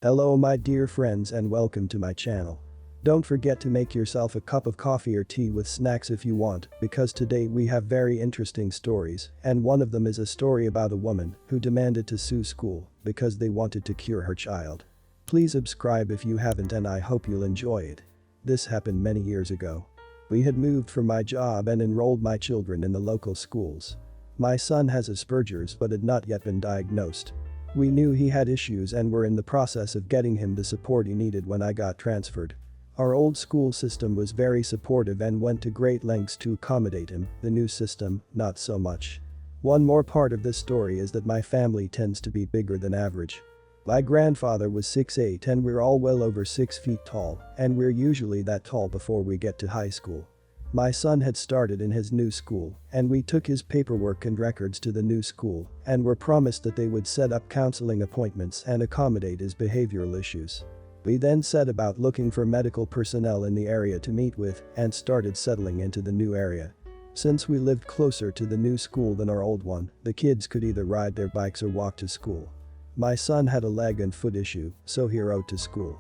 Hello my dear friends and welcome to my channel. Don't forget to make yourself a cup of coffee or tea with snacks if you want, because today we have very interesting stories, and one of them is a story about a woman who demanded to sue school because they wanted to cure her child. Please subscribe if you haven't and I hope you'll enjoy it. This happened many years ago. We had moved from my job and enrolled my children in the local schools. My son has Asperger's but had not yet been diagnosed. We knew he had issues and were in the process of getting him the support he needed when I got transferred. Our old school system was very supportive and went to great lengths to accommodate him, the new system, not so much. One more part of this story is that my family tends to be bigger than average. My grandfather was 6'8" and we're all well over 6 feet tall, and we're usually that tall before we get to high school. My son had started in his new school, and we took his paperwork and records to the new school and were promised that they would set up counseling appointments and accommodate his behavioral issues. We then set about looking for medical personnel in the area to meet with and started settling into the new area. Since we lived closer to the new school than our old one, the kids could either ride their bikes or walk to school. My son had a leg and foot issue, so he rode to school.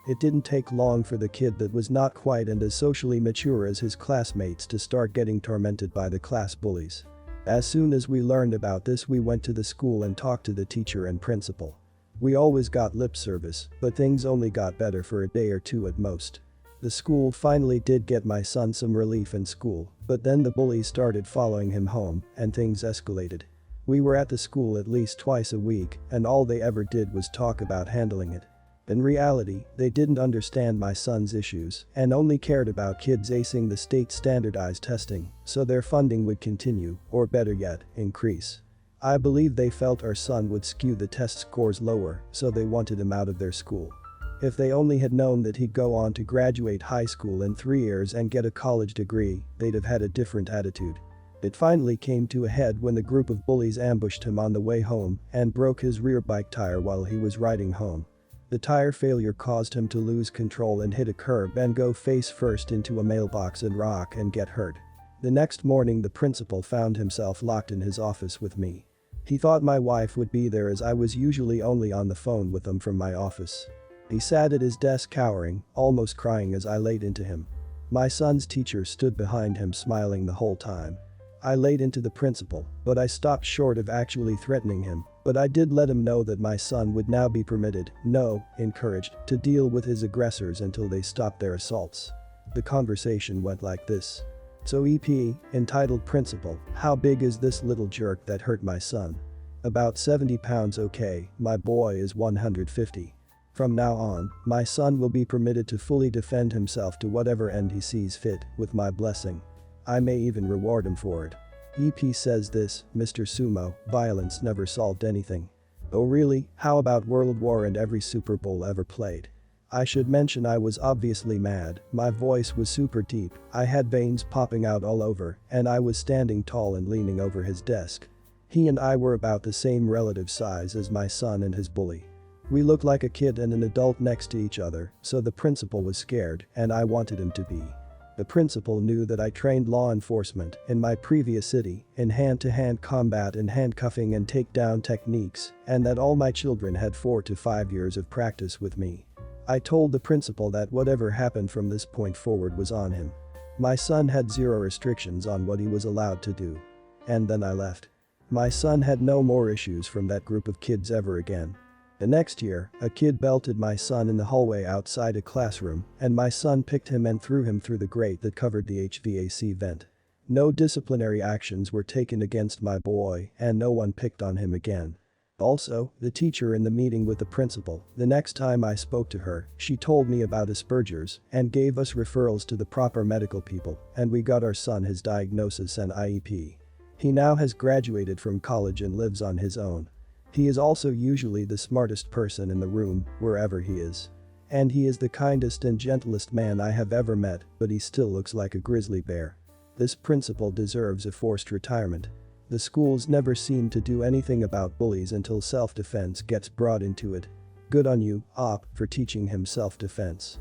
It didn't take long for the kid that was not quite and as socially mature as his classmates to start getting tormented by the class bullies. As soon as we learned about this, we went to the school and talked to the teacher and principal. We always got lip service, but things only got better for a day or two at most. The school finally did get my son some relief in school, but then the bullies started following him home and things escalated. We were at the school at least twice a week and all they ever did was talk about handling it. In reality, they didn't understand my son's issues and only cared about kids acing the state standardized testing, so their funding would continue, or better yet, increase. I believe they felt our son would skew the test scores lower, so they wanted him out of their school. If they only had known that he'd go on to graduate high school in 3 years and get a college degree, they'd have had a different attitude. It finally came to a head when the group of bullies ambushed him on the way home and broke his rear bike tire while he was riding home. The tire failure caused him to lose control and hit a curb and go face first into a mailbox and rock and get hurt. The next morning the principal found himself locked in his office with me. He thought my wife would be there as I was usually only on the phone with him from my office. He sat at his desk cowering, almost crying as I laid into him. My son's teacher stood behind him smiling the whole time. I laid into the principal, but I stopped short of actually threatening him, but I did let him know that my son would now be permitted, no, encouraged, to deal with his aggressors until they stopped their assaults. The conversation went like this. So EP, entitled Principal, how big is this little jerk that hurt my son? About 70 pounds. Okay, my boy is 150. From now on, my son will be permitted to fully defend himself to whatever end he sees fit, with my blessing. I may even reward him for it. EP says this, Mr. Sumo, violence never solved anything. Oh really, how about World War and every Super Bowl ever played? I should mention I was obviously mad, my voice was super deep, I had veins popping out all over, and I was standing tall and leaning over his desk. He and I were about the same relative size as my son and his bully. We looked like a kid and an adult next to each other, so the principal was scared, and I wanted him to be. The principal knew that I trained law enforcement in my previous city in hand-to-hand combat and handcuffing and takedown techniques, and that all my children had 4 to 5 years of practice with me. I told the principal that whatever happened from this point forward was on him. My son had 0 restrictions on what he was allowed to do. And then I left. My son had no more issues from that group of kids ever again. The next year, a kid belted my son in the hallway outside a classroom, and my son picked him and threw him through the grate that covered the HVAC vent. No disciplinary actions were taken against my boy, and no one picked on him again. Also, the teacher in the meeting with the principal, the next time I spoke to her, she told me about Asperger's and gave us referrals to the proper medical people, and we got our son his diagnosis and IEP. He now has graduated from college and lives on his own. He is also usually the smartest person in the room, wherever he is. And he is the kindest and gentlest man I have ever met, but he still looks like a grizzly bear. This principal deserves a forced retirement. The schools never seem to do anything about bullies until self-defense gets brought into it. Good on you, Op, for teaching him self-defense.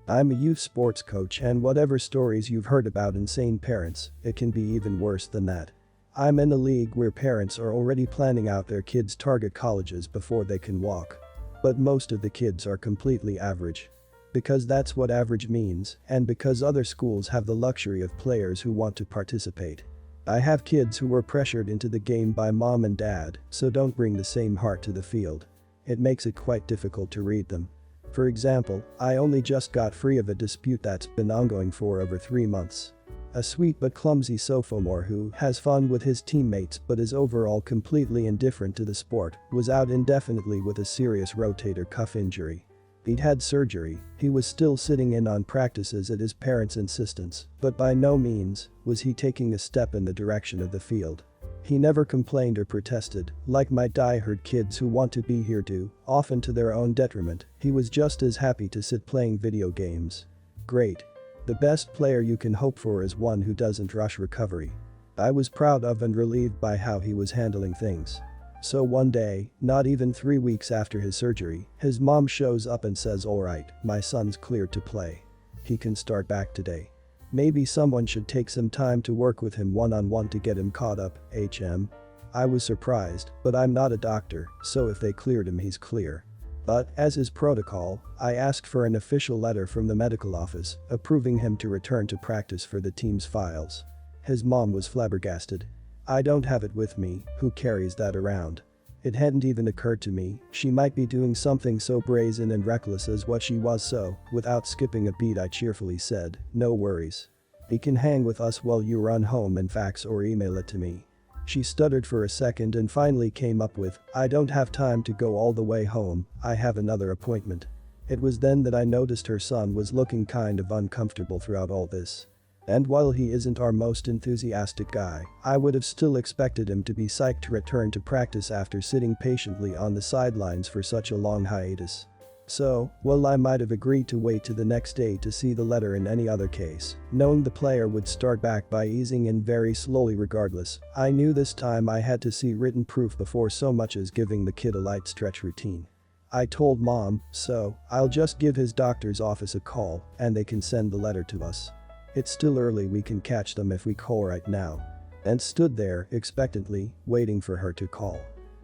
I'm a youth sports coach and whatever stories you've heard about insane parents, it can be even worse than that. I'm in a league where parents are already planning out their kids' target colleges before they can walk. But most of the kids are completely average. Because that's what average means, and because other schools have the luxury of players who want to participate. I have kids who were pressured into the game by mom and dad, so don't bring the same heart to the field. It makes it quite difficult to read them. For example, I only just got free of a dispute that's been ongoing for over 3 months. A sweet but clumsy sophomore who has fun with his teammates but is overall completely indifferent to the sport was out indefinitely with a serious rotator cuff injury. He'd had surgery, he was still sitting in on practices at his parents' insistence, but by no means was he taking a step in the direction of the field. He never complained or protested, like my die-hard kids who want to be here do, often to their own detriment. He was just as happy to sit playing video games. Great. The best player you can hope for is one who doesn't rush recovery. I was proud of and relieved by how he was handling things. So one day, not even 3 weeks after his surgery, his mom shows up and says, "Alright, my son's cleared to play. He can start back today. Maybe someone should take some time to work with him one-on-one to get him caught up, HM." I was surprised, but I'm not a doctor, so if they cleared him, he's clear. But, as is protocol, I asked for an official letter from the medical office, approving him to return to practice for the team's files. His mom was flabbergasted. "I don't have it with me, who carries that around?" It hadn't even occurred to me, she might be doing something so brazen and reckless as what she was, so, without skipping a beat, I cheerfully said, "No worries. He can hang with us while you run home and fax or email it to me." She stuttered for a second and finally came up with, "I don't have time to go all the way home, I have another appointment." It was then that I noticed her son was looking kind of uncomfortable throughout all this. And while he isn't our most enthusiastic guy, I would have still expected him to be psyched to return to practice after sitting patiently on the sidelines for such a long hiatus. So, while I might have agreed to wait to the next day to see the letter in any other case, knowing the player would start back by easing in very slowly regardless, I knew this time I had to see written proof before so much as giving the kid a light stretch routine. I told mom, "So, I'll just give his doctor's office a call, and they can send the letter to us. It's still early, we can catch them if we call right now." And stood there, expectantly, waiting for her to call.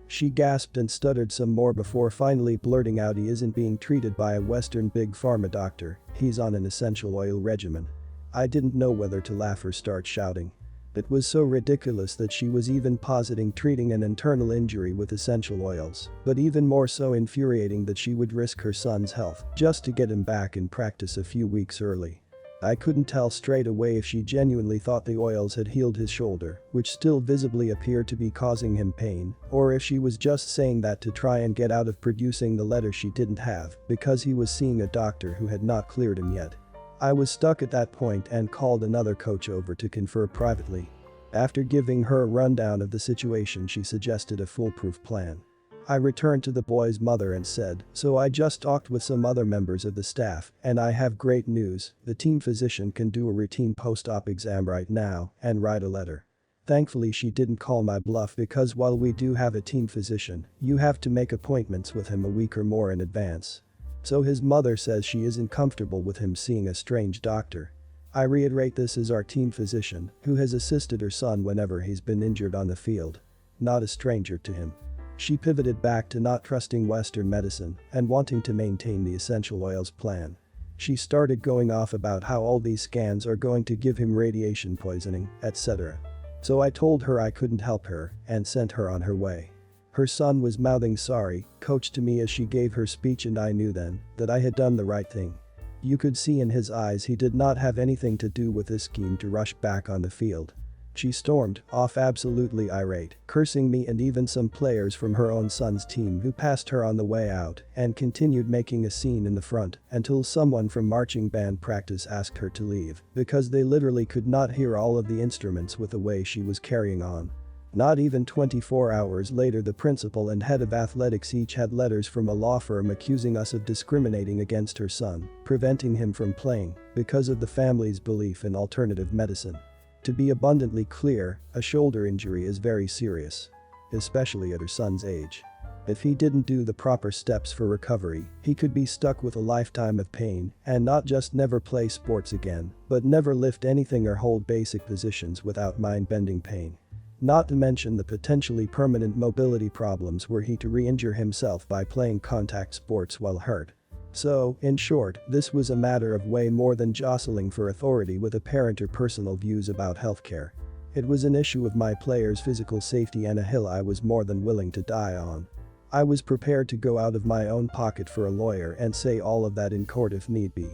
She gasped and stuttered some more before finally blurting out, "He isn't being treated by a Western big pharma doctor, he's on an essential oil regimen." I didn't know whether to laugh or start shouting. It was so ridiculous that she was even positing treating an internal injury with essential oils, but even more so infuriating that she would risk her son's health just to get him back in practice a few weeks early. I couldn't tell straight away if she genuinely thought the oils had healed his shoulder, which still visibly appeared to be causing him pain, or if she was just saying that to try and get out of producing the letter she didn't have because he was seeing a doctor who had not cleared him yet. I was stuck at that point and called another coach over to confer privately. After giving her a rundown of the situation, she suggested a foolproof plan. I returned to the boy's mother and said, "So I just talked with some other members of the staff, and I have great news, the team physician can do a routine post-op exam right now and write a letter." Thankfully she didn't call my bluff, because while we do have a team physician, you have to make appointments with him a week or more in advance. So his mother says she isn't comfortable with him seeing a strange doctor. I reiterate, this is our team physician, who has assisted her son whenever he's been injured on the field. Not a stranger to him. She pivoted back to not trusting Western medicine and wanting to maintain the essential oils plan. She started going off about how all these scans are going to give him radiation poisoning, etc. So I told her I couldn't help her and sent her on her way. Her son was mouthing sorry, coach to me as she gave her speech, and I knew then that I had done the right thing. You could see in his eyes he did not have anything to do with this scheme to rush back on the field. She stormed off absolutely irate, cursing me and even some players from her own son's team who passed her on the way out, and continued making a scene in the front until someone from marching band practice asked her to leave because they literally could not hear all of the instruments with the way she was carrying on. Not even 24 hours later, the principal and head of athletics each had letters from a law firm accusing us of discriminating against her son, preventing him from playing because of the family's belief in alternative medicine. To be abundantly clear, a shoulder injury is very serious, especially at her son's age. If he didn't do the proper steps for recovery, he could be stuck with a lifetime of pain and not just never play sports again, but never lift anything or hold basic positions without mind-bending pain. Not to mention the potentially permanent mobility problems were he to re-injure himself by playing contact sports while hurt. So, in short, this was a matter of way more than jostling for authority with a parent or personal views about healthcare. It was an issue of my players' physical safety and a hill I was more than willing to die on. I was prepared to go out of my own pocket for a lawyer and say all of that in court if need be.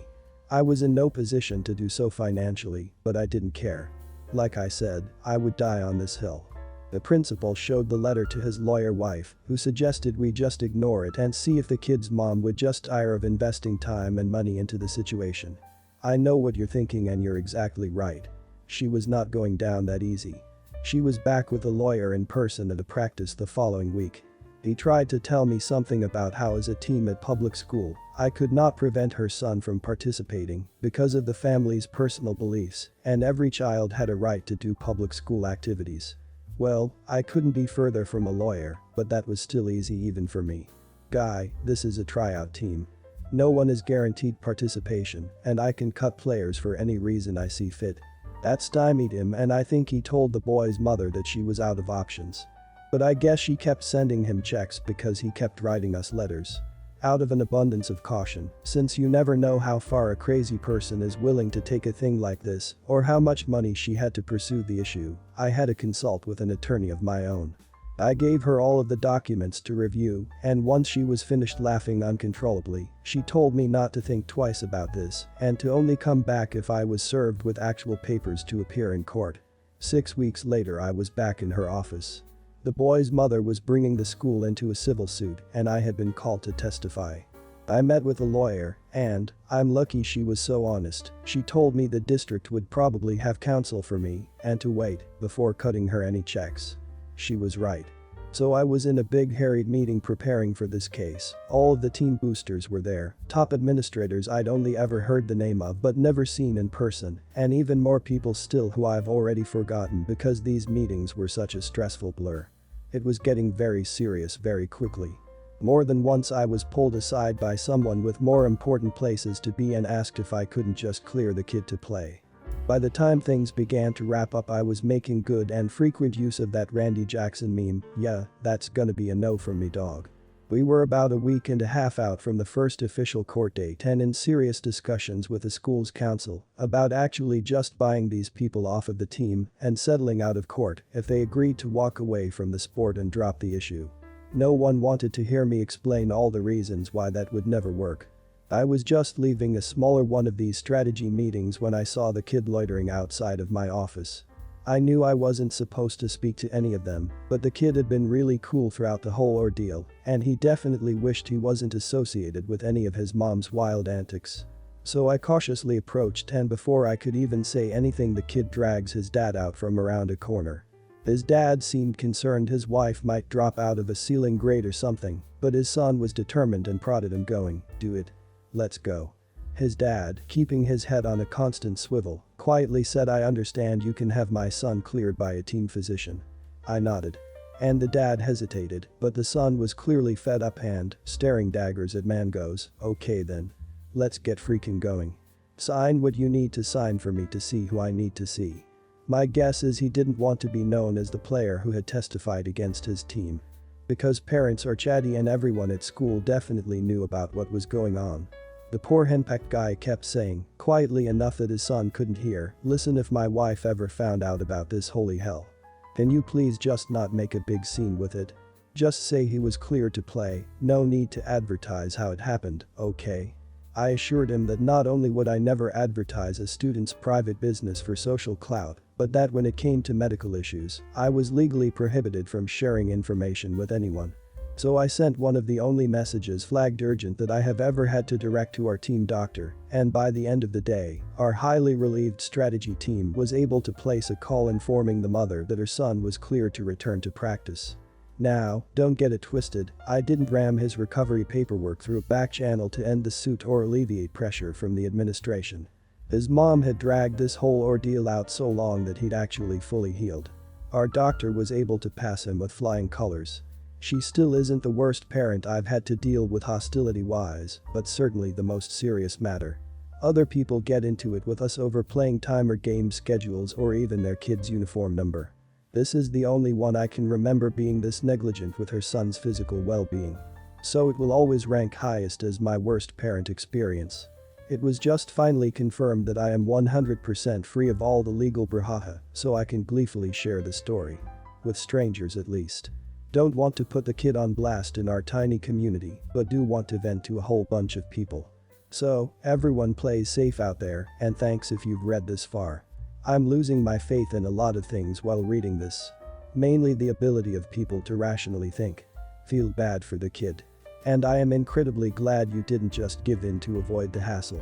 I was in no position to do so financially, but I didn't care. Like I said, I would die on this hill. The principal showed the letter to his lawyer wife, who suggested we just ignore it and see if the kid's mom would just tire of investing time and money into the situation. I know what you're thinking and you're exactly right. She was not going down that easy. She was back with the lawyer in person at a practice the following week. He tried to tell me something about how as a team at public school, I could not prevent her son from participating because of the family's personal beliefs and every child had a right to do public school activities. Well, I couldn't be further from a lawyer, but that was still easy even for me. Guy, this is a tryout team. No one is guaranteed participation, and I can cut players for any reason I see fit. That stymied him and I think he told the boy's mother that she was out of options. But I guess she kept sending him checks because he kept writing us letters. Out of an abundance of caution, since you never know how far a crazy person is willing to take a thing like this or how much money she had to pursue the issue, I had to consult with an attorney of my own. I gave her all of the documents to review, and once she was finished laughing uncontrollably, she told me not to think twice about this and to only come back if I was served with actual papers to appear in court. 6 weeks later I was back in her office. The boy's mother was bringing the school into a civil suit and I had been called to testify. I met with a lawyer and, I'm lucky she was so honest, she told me the district would probably have counsel for me and to wait before cutting her any checks. She was right. So I was in a big harried meeting preparing for this case. All of the team boosters were there, top administrators I'd only ever heard the name of but never seen in person, and even more people still who I've already forgotten because these meetings were such a stressful blur. It was getting very serious very quickly. More than once I was pulled aside by someone with more important places to be and asked if I couldn't just clear the kid to play. By the time things began to wrap up I was making good and frequent use of that Randy Jackson meme, yeah, that's gonna be a no from me dog. We were about a week and a half out from the first official court date and in serious discussions with the school's council about actually just buying these people off of the team and settling out of court if they agreed to walk away from the sport and drop the issue. No one wanted to hear me explain all the reasons why that would never work. I was just leaving a smaller one of these strategy meetings when I saw the kid loitering outside of my office. I knew I wasn't supposed to speak to any of them, but the kid had been really cool throughout the whole ordeal, and he definitely wished he wasn't associated with any of his mom's wild antics. So I cautiously approached and before I could even say anything the kid drags his dad out from around a corner. His dad seemed concerned his wife might drop out of a ceiling grate or something, but his son was determined and prodded him going, "Do it. Let's go." His dad, keeping his head on a constant swivel, quietly said, "I understand you can have my son cleared by a team physician." I nodded. And the dad hesitated, but the son was clearly fed up and, staring daggers at man goes, "Okay then. Let's get freaking going. Sign what you need to sign for me to see who I need to see." My guess is he didn't want to be known as the player who had testified against his team. Because parents are chatty and everyone at school definitely knew about what was going on. The poor henpecked guy kept saying, quietly enough that his son couldn't hear, "Listen, if my wife ever found out about this, holy hell. Can you please just not make a big scene with it? Just say he was cleared to play, no need to advertise how it happened, okay?" I assured him that not only would I never advertise a student's private business for social clout, but that when it came to medical issues, I was legally prohibited from sharing information with anyone. So I sent one of the only messages flagged urgent that I have ever had to direct to our team doctor, and by the end of the day, our highly relieved strategy team was able to place a call informing the mother that her son was cleared to return to practice. Now, don't get it twisted, I didn't ram his recovery paperwork through a back channel to end the suit or alleviate pressure from the administration. His mom had dragged this whole ordeal out so long that he'd actually fully healed. Our doctor was able to pass him with flying colors. She still isn't the worst parent I've had to deal with hostility-wise, but certainly the most serious matter. Other people get into it with us over playing time or game schedules or even their kid's uniform number. This is the only one I can remember being this negligent with her son's physical well-being. So it will always rank highest as my worst parent experience. It was just finally confirmed that I am 100% free of all the legal brouhaha, so I can gleefully share the story. With strangers at least. Don't want to put the kid on blast in our tiny community, but do want to vent to a whole bunch of people. So, everyone plays safe out there, and thanks if you've read this far. I'm losing my faith in a lot of things while reading this. Mainly the ability of people to rationally think. Feel bad for the kid. And I am incredibly glad you didn't just give in to avoid the hassle.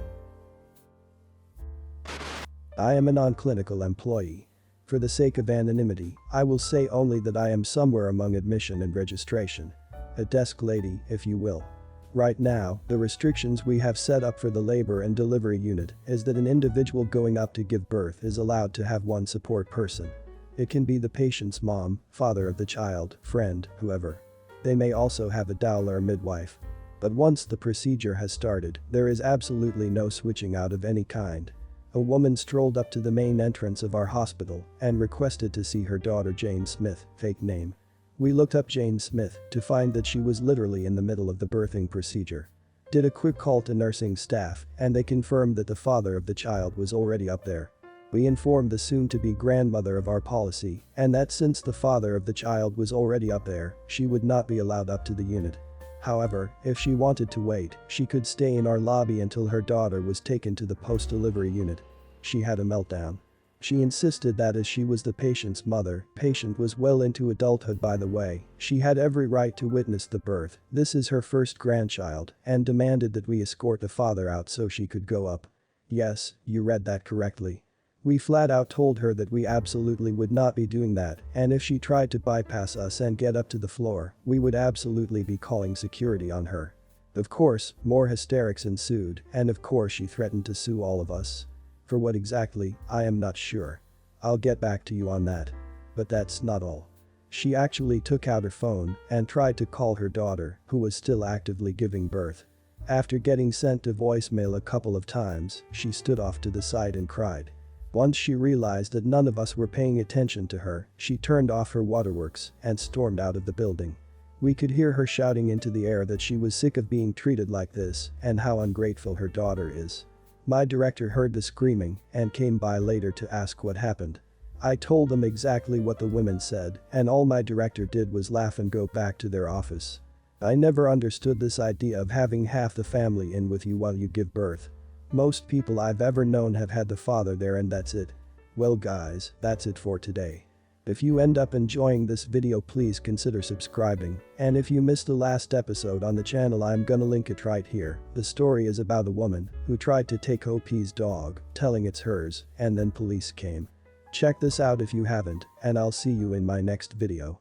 I am a non-clinical employee. For the sake of anonymity, I will say only that I am somewhere among admission and registration. A desk lady, if you will. Right now, the restrictions we have set up for the labor and delivery unit is that an individual going up to give birth is allowed to have one support person. It can be the patient's mom, father of the child, friend, whoever. They may also have a doula or midwife. But once the procedure has started, there is absolutely no switching out of any kind. A woman strolled up to the main entrance of our hospital and requested to see her daughter Jane Smith, fake name. We looked up Jane Smith to find that she was literally in the middle of the birthing procedure. Did a quick call to nursing staff and they confirmed that the father of the child was already up there. We informed the soon-to-be grandmother of our policy and that since the father of the child was already up there, she would not be allowed up to the unit. However, if she wanted to wait, she could stay in our lobby until her daughter was taken to the post-delivery unit. She had a meltdown. She insisted that as she was the patient's mother, patient was well into adulthood by the way, she had every right to witness the birth, this is her first grandchild, and demanded that we escort the father out so she could go up. Yes, you read that correctly. We flat out told her that we absolutely would not be doing that, and if she tried to bypass us and get up to the floor, we would absolutely be calling security on her. Of course, more hysterics ensued, and of course she threatened to sue all of us. For what exactly, I am not sure. I'll get back to you on that. But that's not all. She actually took out her phone and tried to call her daughter, who was still actively giving birth. After getting sent to voicemail a couple of times, she stood off to the side and cried. Once she realized that none of us were paying attention to her, she turned off her waterworks and stormed out of the building. We could hear her shouting into the air that she was sick of being treated like this and how ungrateful her daughter is. My director heard the screaming and came by later to ask what happened. I told them exactly what the women said, and all my director did was laugh and go back to their office. I never understood this idea of having half the family in with you while you give birth. Most people I've ever known have had the father there and that's it. Well guys, that's it for today. If you end up enjoying this video please consider subscribing, and if you missed the last episode on the channel I'm gonna link it right here. The story is about a woman who tried to take OP's dog, telling it's hers, and then police came. Check this out if you haven't, and I'll see you in my next video.